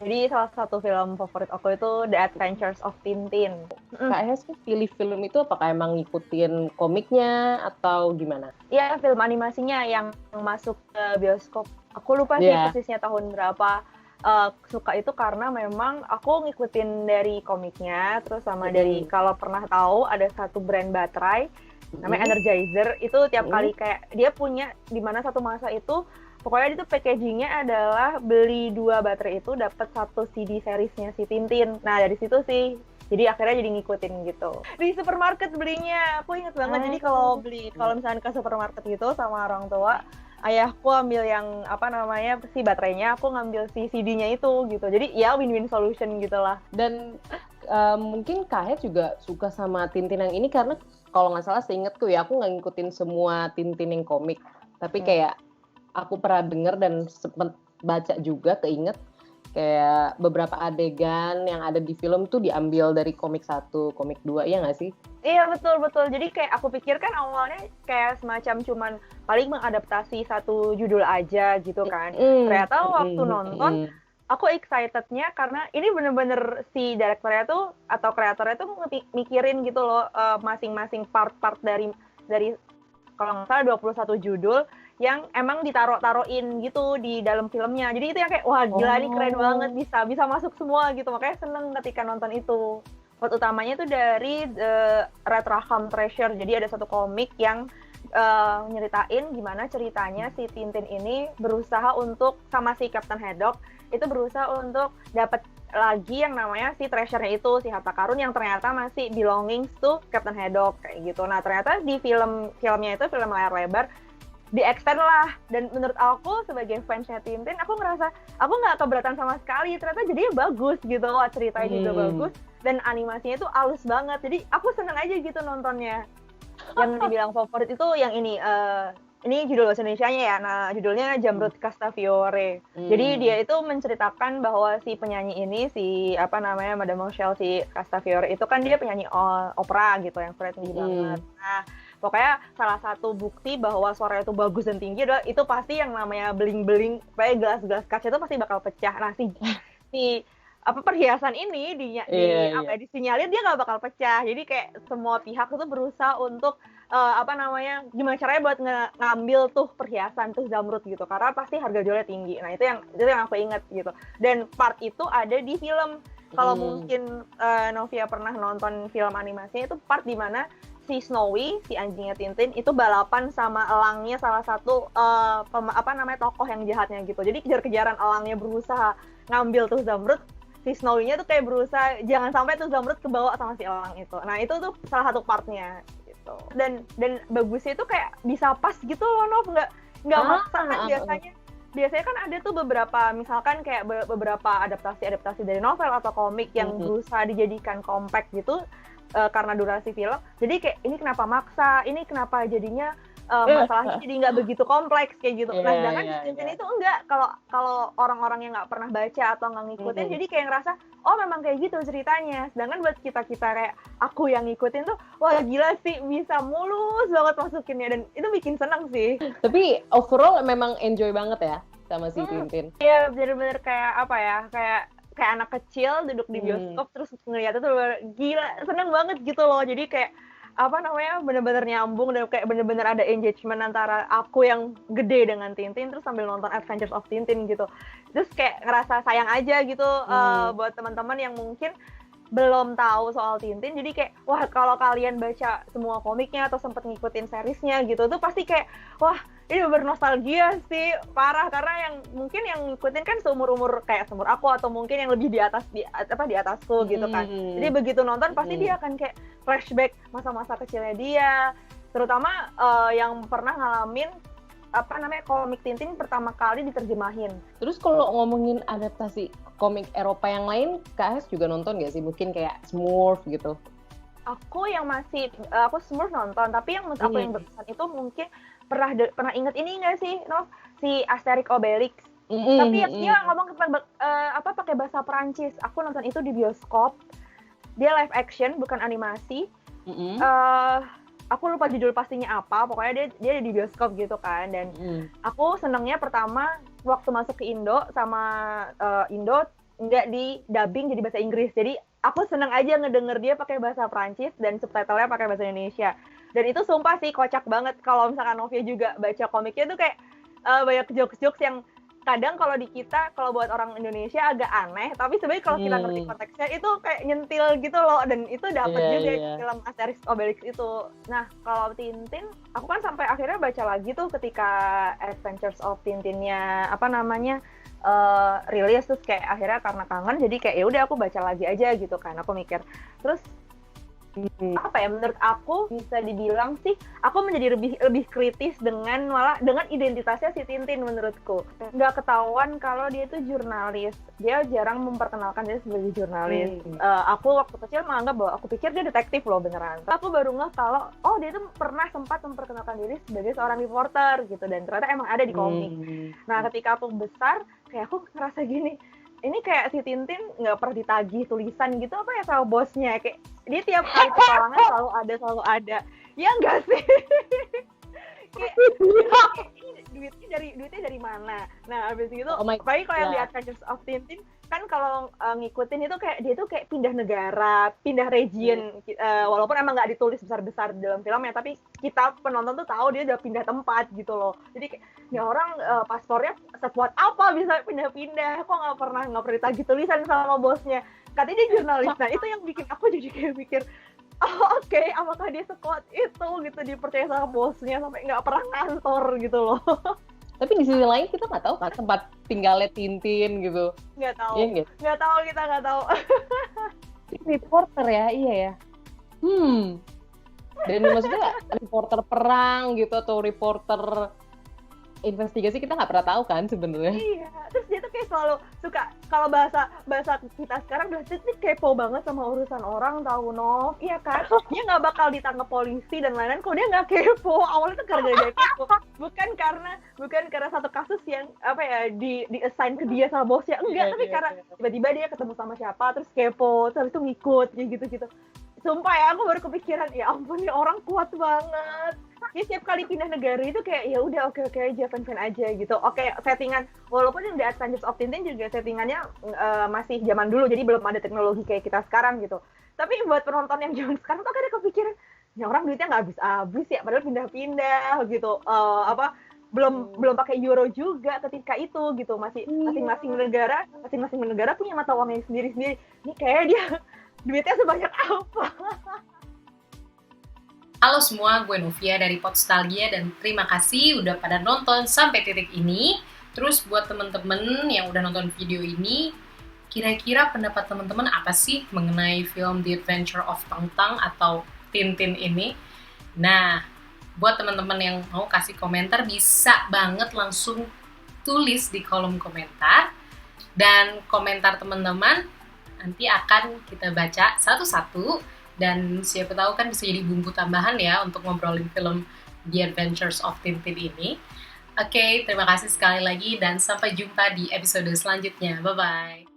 Jadi salah satu film favorit aku itu The Adventures of Tintin. Kak Hes tuh pilih film itu apakah emang ngikutin komiknya atau gimana? Iya, film animasinya yang masuk ke bioskop. Aku lupa sih Iya. persisnya tahun berapa. Suka itu karena memang aku ngikutin dari komiknya, terus sama dari kalau pernah tahu ada satu brand baterai namanya Energizer, itu tiap kali kayak dia punya di mana satu masa itu pokoknya itu packagingnya adalah beli 2 baterai itu dapat satu CD seriesnya si Tintin. Nah dari situ sih jadi akhirnya jadi ngikutin gitu di supermarket belinya. Aku inget banget, jadi kalau misalnya ke supermarket gitu sama orang tua, ayahku ambil yang apa namanya si baterainya, aku ngambil si CD-nya itu gitu. Jadi ya win-win solution gitulah. Dan mungkin Kak Hes juga suka sama Tintin yang ini karena kalau nggak salah seingetku ya, aku nggak ngikutin semua Tintin yang komik, tapi kayak aku pernah denger dan sempet baca juga, keinget kayak beberapa adegan yang ada di film tuh diambil dari komik 1, komik 2, iya nggak sih? Iya betul. Jadi kayak aku pikir kan awalnya kayak semacam cuman paling mengadaptasi satu judul aja gitu kan. Ternyata waktu nonton aku excitednya karena ini bener-bener si direkturnya tuh atau kreatornya tuh mikirin gitu loh, masing-masing part-part dari kalau nggak salah 21 judul yang emang ditaruh-taruhin gitu di dalam filmnya. Jadi itu yang kayak wah gila nih keren banget, bisa masuk semua gitu. Makanya seneng ketika nonton itu. Plot utamanya tuh dari Red Rackham Treasure. Jadi ada satu komik yang nyeritain gimana ceritanya si Tintin ini berusaha untuk sama si Captain Haddock itu berusaha untuk dapat lagi yang namanya si treasure-nya itu, si harta karun yang ternyata masih belonging to Captain Haddock kayak gitu. Nah ternyata di filmnya itu film layar lebar di extend lah, dan menurut aku sebagai fansnya Tintin aku ngerasa aku nggak keberatan sama sekali, ternyata jadinya bagus gitu loh, ceritanya juga bagus dan animasinya itu halus banget, jadi aku seneng aja gitu nontonnya. Yang dibilang favorit itu yang ini judul bahasa Indonesianya ya, nah judulnya Jamrud Castafiore. Jadi dia itu menceritakan bahwa si penyanyi ini, si apa namanya Mademoiselle si Castafiore itu kan dia penyanyi opera gitu yang suaranya tinggi banget. Nah pokoknya salah satu bukti bahwa suaranya itu bagus dan tinggi adalah itu pasti yang namanya beling-beling, kayak gelas-gelas kaca itu pasti bakal pecah. Nah si apa perhiasan ini disinyalir dia nggak bakal pecah. Jadi kayak semua pihak itu berusaha untuk apa namanya gimana caranya buat ngambil tuh perhiasan tuh zamrud gitu karena pasti harga jualnya tinggi. Nah itu yang aku ingat gitu, dan part itu ada di film. Kalau mungkin Novia pernah nonton film animasinya, itu part dimana si Snowy, si anjingnya Tintin itu balapan sama elangnya salah satu apa namanya tokoh yang jahatnya gitu. Jadi kejar-kejaran elangnya berusaha ngambil tuh zamrud, si Snowy-nya tuh kayak berusaha jangan sampai tuh zamrud kebawa sama si elang itu. Nah itu tuh salah satu partnya gitu. Dan bagusnya itu kayak bisa pas gitu loh, Nov, nggak maksa kan biasanya kan ada tuh beberapa misalkan kayak beberapa adaptasi dari novel atau komik yang berusaha dijadikan compact gitu karena durasi film. Jadi kayak ini kenapa maksa, ini kenapa jadinya masalahnya jadi nggak begitu kompleks kayak gitu. Nah sedangkan di Tintin itu enggak, kalau orang-orang yang nggak pernah baca atau nggak ngikutin jadi kayak ngerasa oh memang kayak gitu ceritanya. Sedangkan buat kita kayak aku yang ngikutin tuh wah gila sih bisa mulus banget masukinnya, dan itu bikin seneng sih. Tapi overall memang enjoy banget ya sama si Tintin. Iya bener-bener kayak apa ya, kayak anak kecil duduk di bioskop terus ngeliatnya tuh gila seneng banget gitu loh. Jadi kayak apa namanya bener-bener nyambung dan kayak bener-bener ada engagement antara aku yang gede dengan Tintin terus sambil nonton Adventures of Tintin gitu. Terus kayak ngerasa sayang aja gitu buat teman-teman yang mungkin belum tahu soal Tintin. Jadi kayak wah kalau kalian baca semua komiknya atau sempet ngikutin seriesnya gitu tuh pasti kayak wah ini bernostalgia sih parah, karena yang mungkin yang ngikutin kan seumur-umur kayak seumur aku atau mungkin yang lebih di atasku gitu kan. Jadi begitu nonton pasti dia akan kayak flashback masa-masa kecilnya dia, terutama yang pernah ngalamin apa namanya komik Tintin pertama kali diterjemahin. Terus kalau ngomongin adaptasi komik Eropa yang lain, Kak Hes juga nonton nggak sih? Mungkin kayak Smurf gitu. Aku Smurf nonton, tapi yang menurut aku yang berkesan itu mungkin pernah inget ini nggak sih, Nov? Si Asterix Obelix. Tapi dia ngomong pakai bahasa Perancis. Aku nonton itu di bioskop. Dia live action bukan animasi. aku lupa judul pastinya apa, pokoknya dia di bioskop gitu kan. Dan aku senengnya pertama waktu masuk ke Indo sama Indo nggak di dubbing jadi bahasa Inggris. Jadi aku seneng aja ngedenger dia pakai bahasa Prancis dan subtitlenya pakai bahasa Indonesia. Dan itu sumpah sih kocak banget. Kalau misalkan Novia juga baca komiknya tuh kayak banyak jokes-jokes yang kadang kalau di kita, kalau buat orang Indonesia agak aneh, tapi sebenarnya kalau kita ngerti konteksnya itu kayak nyentil gitu loh, dan itu dapat juga film Asterix Obelix itu. Nah, kalau Tintin, aku kan sampai akhirnya baca lagi tuh ketika Adventures of Tintinnya rilis, terus kayak akhirnya karena kangen jadi kayak ya udah aku baca lagi aja gitu kan. Aku mikir terus apa ya, menurut aku bisa dibilang sih aku menjadi lebih kritis dengan identitasnya si Tintin. Menurutku nggak ketahuan kalau dia itu jurnalis, dia jarang memperkenalkan dia sebagai jurnalis. Aku waktu kecil menganggap bahwa aku pikir dia detektif loh beneran. Aku baru ngeh kalau dia itu pernah sempat memperkenalkan diri sebagai seorang reporter gitu, dan ternyata emang ada di komik. Nah, ketika aku besar kayak aku ngerasa gini, ini kayak si Tintin nggak pernah ditagih tulisan gitu apa ya sama bosnya, kayak dia tiap kali petualangan selalu ada. Ya enggak sih? duitnya dari mana? Nah, habis itu apalagi kalau yang di Adventures of Tintin kan kalau ngikutin itu kayak dia tuh kayak pindah negara, pindah region, walaupun emang nggak ditulis besar-besar dalam filmnya, tapi kita penonton tuh tahu dia udah pindah tempat gitu loh. Jadi kayak ya orang paspornya sekuat apa bisa pindah-pindah, kok nggak pernah ditagih tulisan sama bosnya. Katanya dia jurnalis. Nah, itu yang bikin aku jadi kayak mikir, oke, apakah dia sekuat itu gitu, dipercaya sama bosnya sampai nggak pernah ngantor gitu loh. Tapi di sisi lain kita nggak tahu kan tempat tinggalnya Tintin gitu. Nggak tahu. Iya, nggak tahu, kita nggak tahu. Reporter ya, iya ya. Dan maksudnya reporter perang gitu atau reporter investigasi, kita nggak pernah tahu kan sebenarnya. Iya, terus dia tuh kayak selalu suka, kalau bahasa kita sekarang berarti kepo banget sama urusan orang, tahu Nov, iya kan? Dia nggak bakal ditangkap polisi dan lain-lain kalau dia nggak kepo. Awalnya tuh gara-gara dia kepo, bukan karena satu kasus yang di assign ke dia sama bosnya, enggak, tapi karena tiba-tiba dia ketemu sama siapa terus kepo, terus itu ngikut gitu. Sumpah ya, aku baru kepikiran, ya ampun, nih orang kuat banget. Dia setiap kali pindah negara itu kayak ya udah oke aja, fan aja gitu. Oke, settingan walaupun yang di Adventures of Tintin juga settingannya masih zaman dulu, jadi belum ada teknologi kayak kita sekarang gitu. Tapi buat penonton yang zaman sekarang tuh kadang kepikiran, ya orang duitnya nggak habis ya, padahal pindah-pindah gitu. Belum pakai euro juga ketika itu gitu. Masing-masing negara punya mata uangnya sendiri-sendiri. Ini kayak dia duitnya sebanyak apa? Halo semua, gue Novia dari Podstalgia dan terima kasih udah pada nonton sampai titik ini. Terus buat temen-temen yang udah nonton video ini, kira-kira pendapat temen-temen apa sih mengenai film The Adventure of Tang Tang atau Tintin ini? Nah, buat temen-temen yang mau kasih komentar bisa banget langsung tulis di kolom komentar. Dan komentar teman-teman nanti akan kita baca satu-satu. Dan siapa tahu kan bisa jadi bumbu tambahan ya untuk ngobrolin film The Adventures of Tintin ini. Oke, terima kasih sekali lagi dan sampai jumpa di episode selanjutnya. Bye-bye.